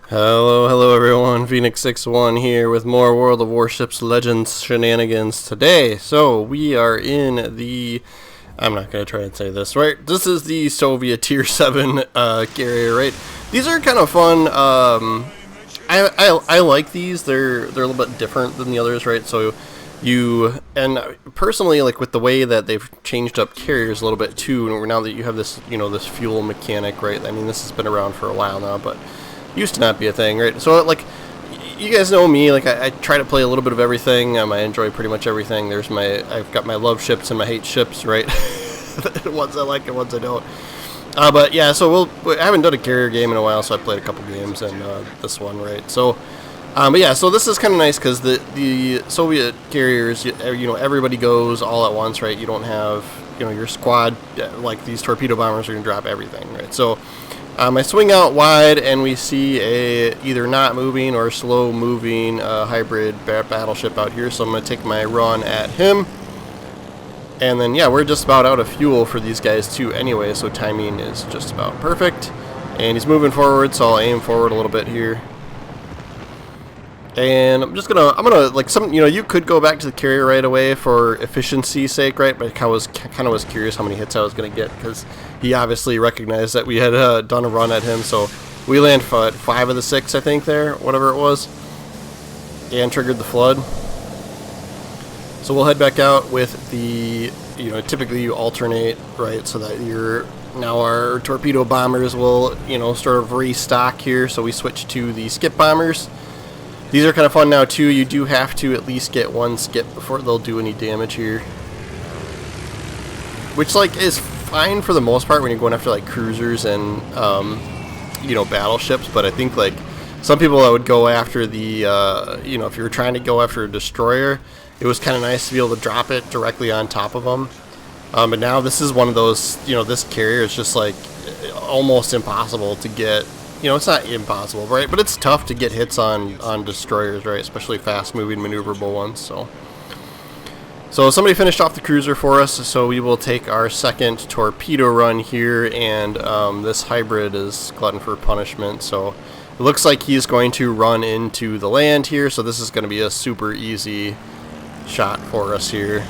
Hello everyone, Phoenix61 here with more World of Warships Legends shenanigans today. So we are in the, I'm not going to try and say this, right? This is the Soviet Tier 7 carrier, right? These are kind of fun. I like these. They're a little bit different than the others, right? So and personally, like with the way that they've changed up carriers a little bit too, now that you have this, this fuel mechanic, right? I mean, this has been around for a while now, but used to not be a thing, right? So, like, you guys know me, like, I try to play a little bit of everything. I enjoy pretty much everything. I've got my love ships and my hate ships, right? The ones I like and ones I don't. But yeah, so I haven't done a carrier game in a while, so I played a couple games and this one, right? So, but yeah, so this is kind of nice because the Soviet carriers, everybody goes all at once, right? You don't have, your squad, like these torpedo bombers are going to drop everything, right? So, I swing out wide and we see a either not moving or slow moving hybrid battleship out here, so I'm going to take my run at him. And then yeah, we're just about out of fuel for these guys too anyway, so timing is just about perfect. And he's moving forward, so I'll aim forward a little bit here. And I'm gonna like you could go back to the carrier right away for efficiency's sake, right? But I was kind of curious how many hits I was gonna get because he obviously recognized that we had done a run at him. So we land 5 of the 6, I think, there, whatever it was, and triggered the flood. So we'll head back out with the, typically you alternate, right? So that now our torpedo bombers will, sort of restock here. So we switch to the skip bombers. These are kind of fun now too. You do have to at least get one skip before they'll do any damage here, which is fine for the most part when you're going after like cruisers and battleships. But I think like some people that would go after the if you were trying to go after a destroyer, it was kind of nice to be able to drop it directly on top of them. But now this is one of those, this carrier is just like almost impossible to get. It's not impossible, right? But it's tough to get hits on destroyers, right? Especially fast-moving, maneuverable ones. So somebody finished off the cruiser for us, so we will take our second torpedo run here, and this hybrid is glutton for punishment. So it looks like he's going to run into the land here, so this is going to be a super easy shot for us here.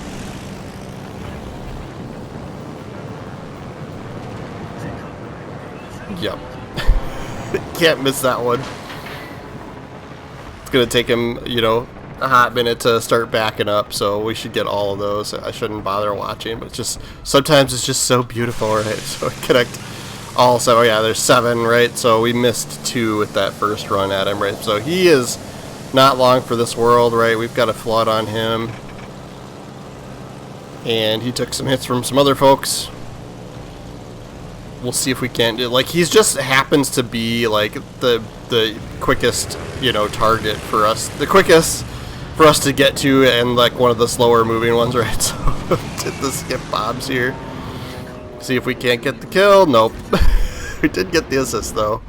Yep. Can't miss that one. It's gonna take him, a hot minute to start backing up, so we should get all of those. I shouldn't bother watching, but sometimes it's just so beautiful, right? So connect all 7. Oh yeah, there's 7, right? So we missed 2 with that first run at him, right? So he is not long for this world, right? We've got a flood on him, and he took some hits from some other folks. We'll see if we can't do, like, he's just happens to be like the quickest target for us, the quickest for us to get to, and like one of the slower moving ones, right? So did the skip bombs here, see if we can't get the kill. Nope. We did get the assist though.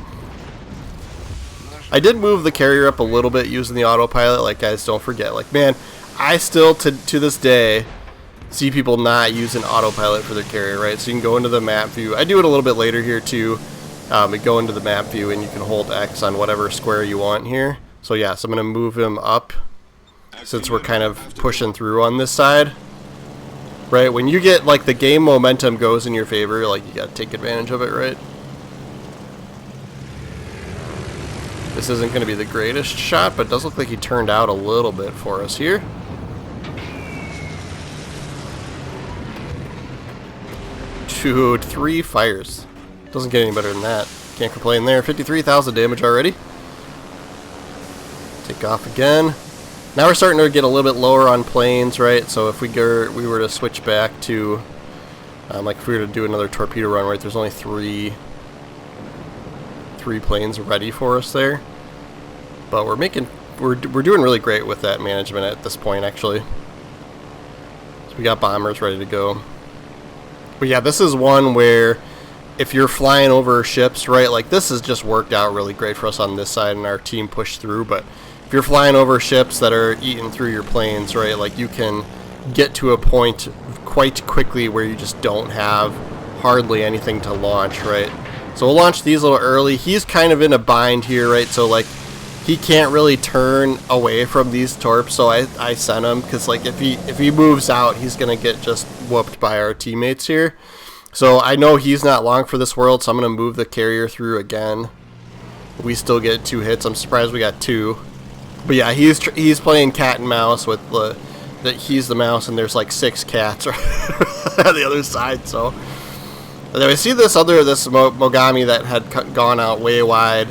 I did move the carrier up a little bit using the autopilot. Like, guys, don't forget, like, man, I still to this day see people not using autopilot for their carrier, right? So you can go into the map view. I do it a little bit later here too. But go into the map view and you can hold X on whatever square you want here. So yeah, so I'm going to move him up since we're kind of pushing through on this side. Right, when you get like the game momentum goes in your favor, like you got to take advantage of it, right? This isn't going to be the greatest shot, but it does look like he turned out a little bit for us here. 2, 3 fires. Doesn't get any better than that. Can't complain there. 53,000 damage already. Take off again. Now we're starting to get a little bit lower on planes, right? So if we were to switch back to, like if we were to do another torpedo run, right? There's only three planes ready for us there. But we're doing really great with that management at this point, actually. So we got bombers ready to go. But yeah, this is one where if you're flying over ships, right, like this has just worked out really great for us on this side and our team pushed through. But if you're flying over ships that are eating through your planes, right, like you can get to a point quite quickly where you just don't have hardly anything to launch, right? So we'll launch these a little early. He's kind of in a bind here, right? So like he can't really turn away from these torps, so I sent him because like if he moves out, he's gonna get just whooped by our teammates here. So I know he's not long for this world, so I'm gonna move the carrier through again. We still get 2 hits. I'm surprised we got 2. But yeah, he's playing cat and mouse with that he's the mouse, and there's like 6 cats right on the other side. So. And then we see this Mogami that had gone out way wide,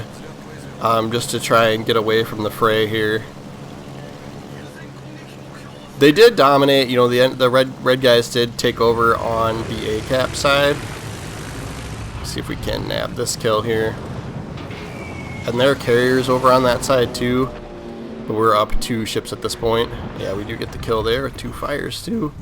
just to try and get away from the fray here. They did dominate, you know, the red guys did take over on the ACAP side. Let's see if we can nab this kill here. And their carriers over on that side too. But we're up 2 ships at this point. Yeah, we do get the kill there with 2 fires too.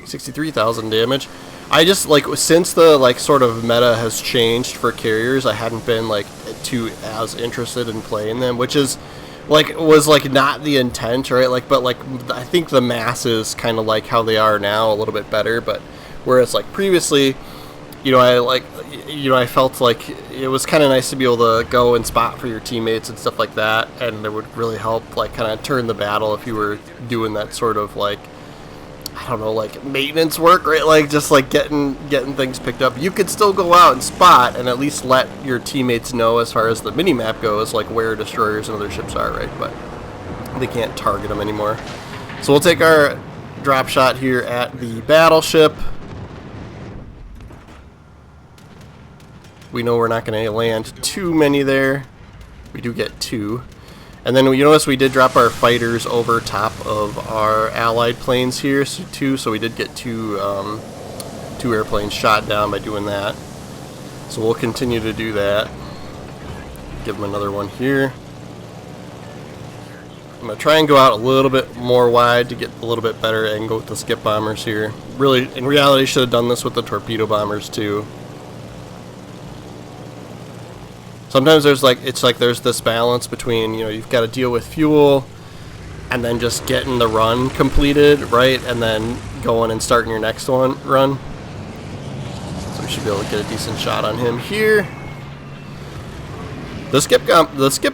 63,000 damage. I just like since the like sort of meta has changed for carriers, I hadn't been like too as interested in playing them, which is like was like not the intent, right? Like, but like I think the masses kind of like how they are now a little bit better. But whereas like previously, you know, I felt like it was kind of nice to be able to go and spot for your teammates and stuff like that, and it would really help like kind of turn the battle if you were doing that sort of like, I don't know, like maintenance work, right? Like just like getting things picked up. You could still go out and spot and at least let your teammates know as far as the mini-map goes, like where destroyers and other ships are, right? But they can't target them anymore. So we'll take our drop shot here at the battleship. We know we're not going to land too many there. We do get 2. And then you notice we did drop our fighters over top of our allied planes here too, so we did get 2 airplanes shot down by doing that. So we'll continue to do that. Give them another one here. I'm going to try and go out a little bit more wide to get a little bit better angle with the skip bombers here. Really, in reality, should have done this with the torpedo bombers too. Sometimes there's like there's this balance between, you know, you've got to deal with fuel and then just getting the run completed, right? And then going and starting your next run. So we should be able to get a decent shot on him here. The skip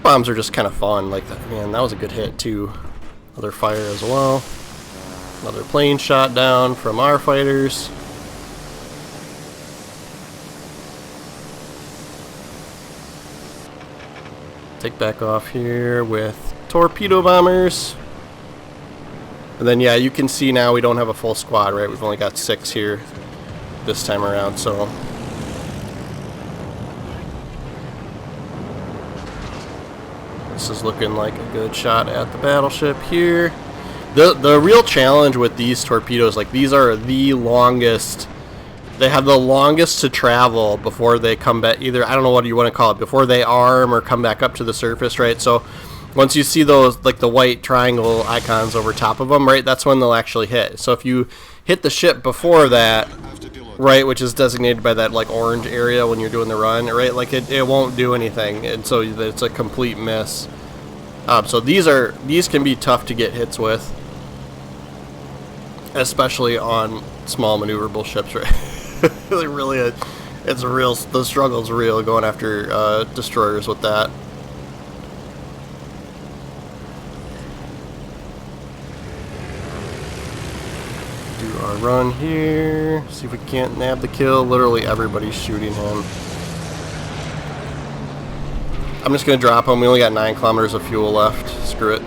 bombs are just kind of fun. Like, man, that was a good hit too. Another fire as well. Another plane shot down from our fighters. Take back off here with torpedo bombers. And then yeah, you can see now we don't have a full squad, right? We've only got 6 here this time around, so this is looking like a good shot at the battleship here. The real challenge with these torpedoes, like these are the longest. They have the longest to travel before they come back, either, I don't know what you want to call it, before they arm or come back up to the surface, right? So once you see those, like the white triangle icons over top of them, right, that's when they'll actually hit. So if you hit the ship before that, right, which is designated by that like orange area when you're doing the run, right, like it won't do anything, and so it's a complete miss. So these can be tough to get hits with, especially on small maneuverable ships, right? Really, it's a real. The struggle's real going after destroyers with that. Do our run here. See if we can't nab the kill. Literally everybody's shooting him. I'm just gonna drop him. We only got 9 kilometers of fuel left. Screw it.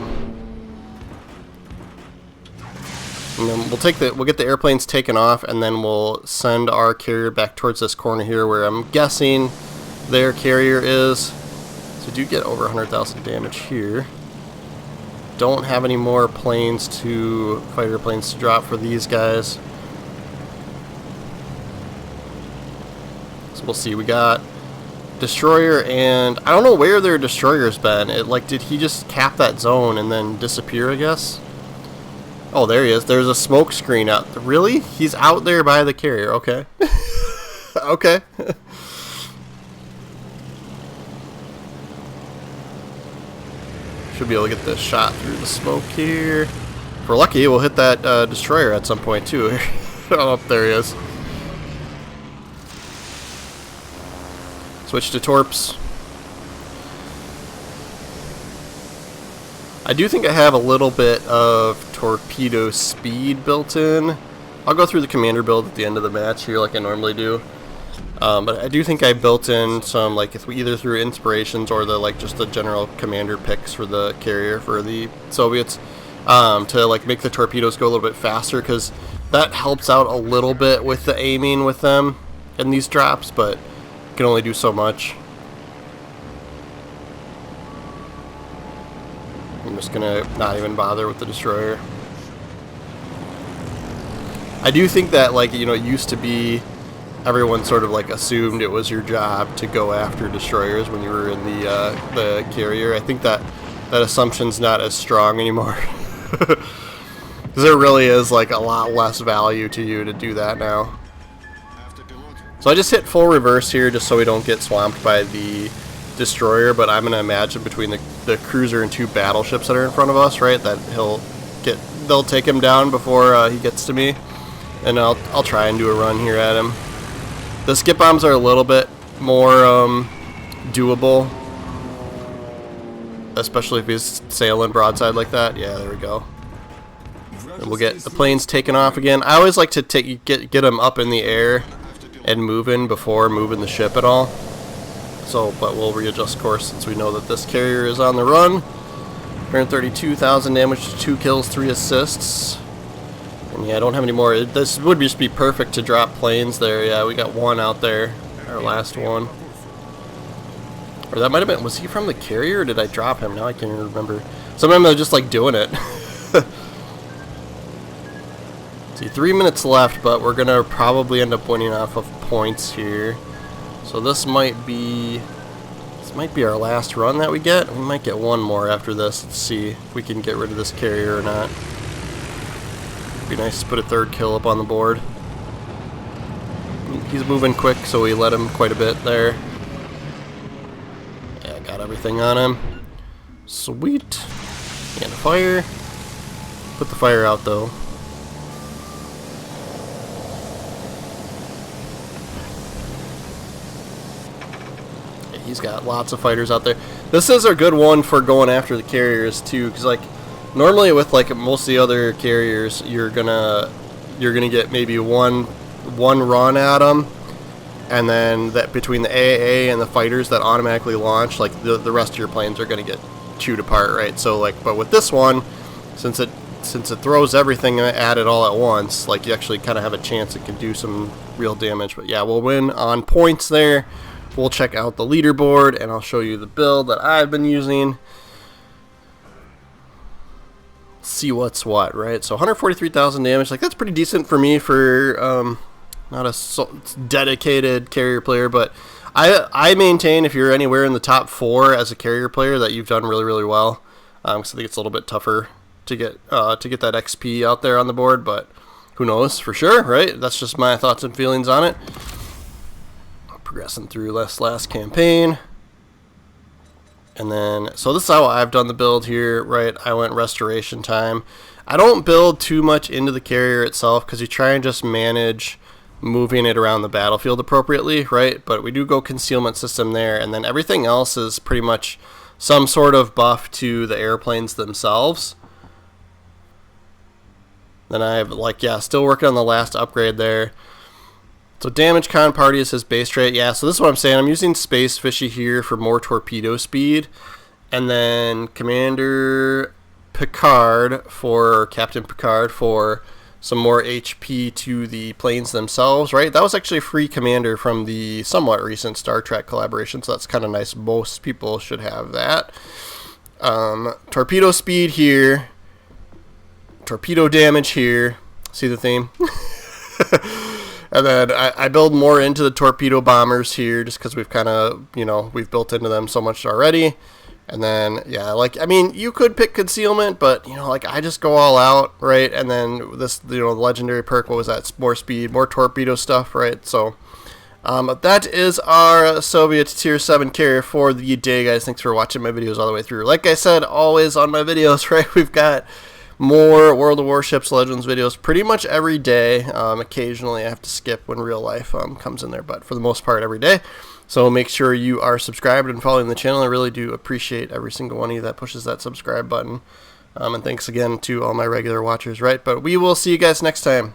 And then we'll get the airplanes taken off, and then we'll send our carrier back towards this corner here where I'm guessing their carrier is. So do get over 100,000 damage here. Don't have any more fighter planes to drop for these guys. So we'll see. We got destroyer, and I don't know where their destroyer's been. Did he just cap that zone and then disappear, I guess? Oh, there he is. There's a smoke screen out. Really? He's out there by the carrier. Okay. Okay. Should be able to get this shot through the smoke here. If we're lucky, we'll hit that destroyer at some point, too. Oh, there he is. Switch to torps. I do think I have a little bit of torpedo speed built in. I'll go through the commander build at the end of the match here like I normally do. But I do think I built in some, like, either through inspirations or the just the general commander picks for the carrier for the Soviets, to like make the torpedoes go a little bit faster, because that helps out a little bit with the aiming with them in these drops, but can only do so much. I'm just gonna not even bother with the destroyer. I do think that, like, you know, it used to be everyone sort of like assumed it was your job to go after destroyers when you were in the carrier. I think that assumption's not as strong anymore. Because there really is like a lot less value to you to do that now. So I just hit full reverse here just so we don't get swamped by the destroyer, but I'm going to imagine between the cruiser and 2 battleships that are in front of us, right, that they'll take him down before he gets to me, and I'll try and do a run here at him. The skip bombs are a little bit more doable, especially if he's sailing broadside like that. Yeah, there we go. And we'll get the planes taken off again. I always like to get them up in the air and moving before moving the ship at all. So, but we'll readjust course since we know that this carrier is on the run. 132,000 damage, 2 kills, 3 assists. And yeah, I don't have any more. This would just be perfect to drop planes there. Yeah, we got 1 out there, our last one. Or that might have been, was he from the carrier or did I drop him? Now I can't even remember. Sometimes I'm just like doing it. See, 3 minutes left, but we're gonna probably end up winning off of points here. So this might be our last run that we get. We might get 1 more after this. Let's see if we can get rid of this carrier or not. Be nice to put a 3rd kill up on the board. He's moving quick, so we let him quite a bit there. Yeah, got everything on him. Sweet. And a fire. Put the fire out though. He's got lots of fighters out there. This is a good one for going after the carriers too, because like normally with like most of the other carriers, you're gonna get maybe one run at them, and then that between the AAA and the fighters that automatically launch, like the rest of your planes are gonna get chewed apart, right? So like, but with this one, since it throws everything at it all at once, like you actually kind of have a chance it can do some real damage. But yeah, we'll win on points there. We'll check out the leaderboard, and I'll show you the build that I've been using. See what's what, right? So 143,000 damage, like that's pretty decent for me for not a dedicated carrier player, but I maintain if you're anywhere in the top 4 as a carrier player that you've done really, really well. Because I think it's a little bit tougher to get that XP out there on the board, but who knows for sure, right? That's just my thoughts and feelings on it. Progressing through last campaign, and then so this is how I've done the build here, right? I went restoration time. I don't build too much into the carrier itself because you try and just manage moving it around the battlefield appropriately, right? But we do go concealment system there, and then everything else is pretty much some sort of buff to the airplanes themselves. Then I have like, yeah, still working on the last upgrade there. So damage con party is his base trait. Yeah, so this is what I'm saying. I'm using Space Fishy here for more torpedo speed. And then Commander Picard for Captain Picard for some more HP to the planes themselves, right? That was actually a free commander from the somewhat recent Star Trek collaboration, so that's kind of nice. Most people should have that. Torpedo speed here. Torpedo damage here. See the theme? And then I build more into the torpedo bombers here just because we've kind of, you know, we've built into them so much already. And then, yeah, like, I mean, you could pick concealment, but, you know, like, I just go all out, right? And then this, you know, the legendary perk, what was that? More speed, more torpedo stuff, right? So, that is our Soviet Tier 7 carrier for the day, guys. Thanks for watching my videos all the way through. Like I said, always on my videos, right, we've got more World of Warships Legends videos pretty much every day. Occasionally I have to skip when real life comes in there, but for the most part every day. So make sure you are subscribed and following the channel. I really do appreciate every single one of you that pushes that subscribe button. And thanks again to all my regular watchers, right? But we will see you guys next time.